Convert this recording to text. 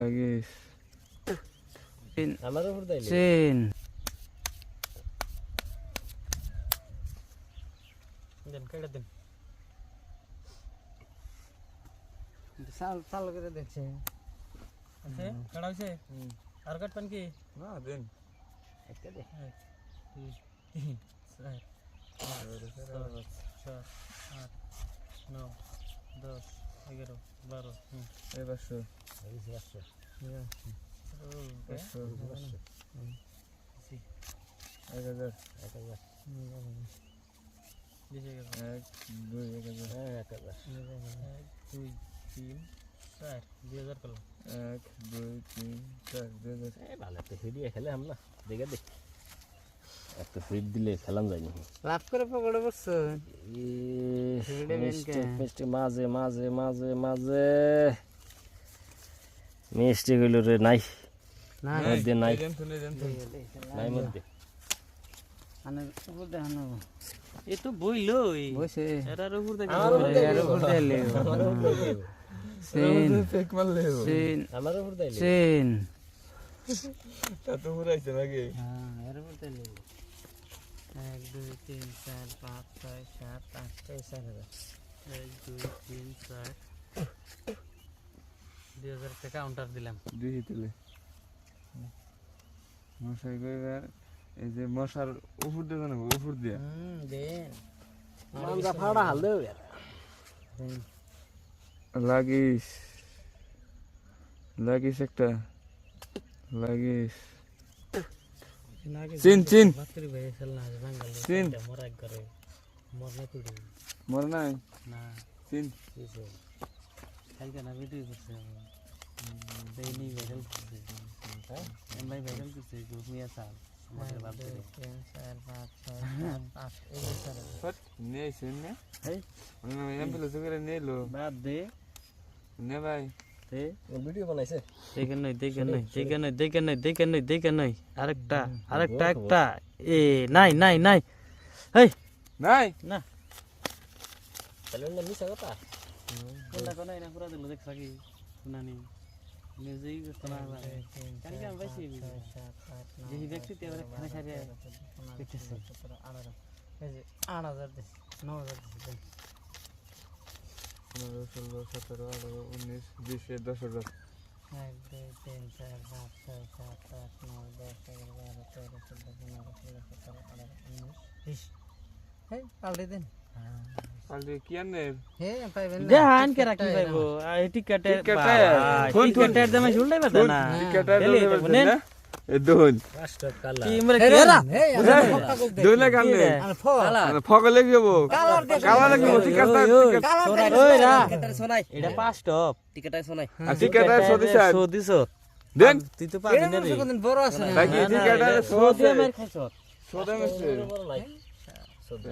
Guys. আমারও উপর দাইলে Sin. দেন কেটে দেন সাল করে দেখছে আছে কাটা হইছে আর কাটবেন কি না দেন একটা দে 2 3 4 5 6 7 8 9 10 11 12 এই পাঁচশো এই আসছে পাঁচশো আসছে 1000 এটা দিছে গেল 1 2 1000 হ্যাঁ এটা 1 2 3 4 2000 করলাম 1 2 3 4 2000 এই ভালো তো ফিরিয়ে খেলে আমরা দেখে দে একটা ফিট দিলে খেলাম যায় না লাভ করে পকড়ে বসছো মিষ্টি মাঝে মাঝে মাঝে মাঝে মিষ্টি গুলো রে নাই না মধ্যে নাই দেন শুনে দেন নাই মধ্যে আনে উপর দে আনো এ তো বইলই বসে এটার উপর দেখে এর উপর দিলে সিন ফেক মারলে সিন আমার উপর দাইলে সিন তা তো পুরাইছে নাকি হ্যাঁ এর উপর দিলে 1 2 3 4 5 6 7 8 এই সারা 1 2 3 4 2000 টাকা কাউন্টার দিলাম দিই দিলে মশাই কইবার এই যে মশার উপর দিয়ে না উপর দিয়ে দেন মানজা ফাড়া হাল দেও লাগিস লাগিস একটা লাগিস চিন চিন বাকরি ভাই খেলনা আছে বাঙালি চিন মর এক করে মর না তুই মর নাই না চিন কালকে না ভিডিও করছে এই নি ভাইরাল করছে হ্যাঁ ভাই ভাইরাল করছে গ্রুপ নিয়ে চাল আমাদের বাদ করে 3 4 5 6 7 8 এই স্যার ফট নেই শুন না এই অন্য এমপ্লস করে নেলো বাদ দে নে ভাই তে ভিডিও বানাইছে দেখেন নই আরেকটা একটা এ নাই এই নাই না তাহলে না মিছা কথা কোনটা কোন না পুরা দিল দেখ সাকি শুনানি মিউজিক শোনা কালকে আমি পাইছি যেই ব্যক্তি তে এবারে খানা খাইরে দেখতেছে 8000 দিছে 9000 দিছে 15 16 17 18 19 20 10 হাজার 1 2 3 4 5 6 7 8 9 10 11 12 13 14 15 16 17 18 19 20 hey পাল্টে দেন পাল্টে কি আনে হে পাইবেন না দেখান কে রাখি পাইবো এই টিকেটের টিকেটের দামে শুনলাই পাতা না টিকেটের দামে না এ দোন রাষ্ট্র কালা কি আমরা কি রা দোলে কানে ফগলে গেবো কালা লাগবে টিকেট ওই রা টিকেটার শোনাই এটা পাঁচ টপ টিকেটার শোনাই টিকেটের সদিস দেন তুই তো পাবি না রে বড় আছে না বাকি টিকেটের সদিয়া মার খাইছ সোদা মেসে বড় নাই সোদা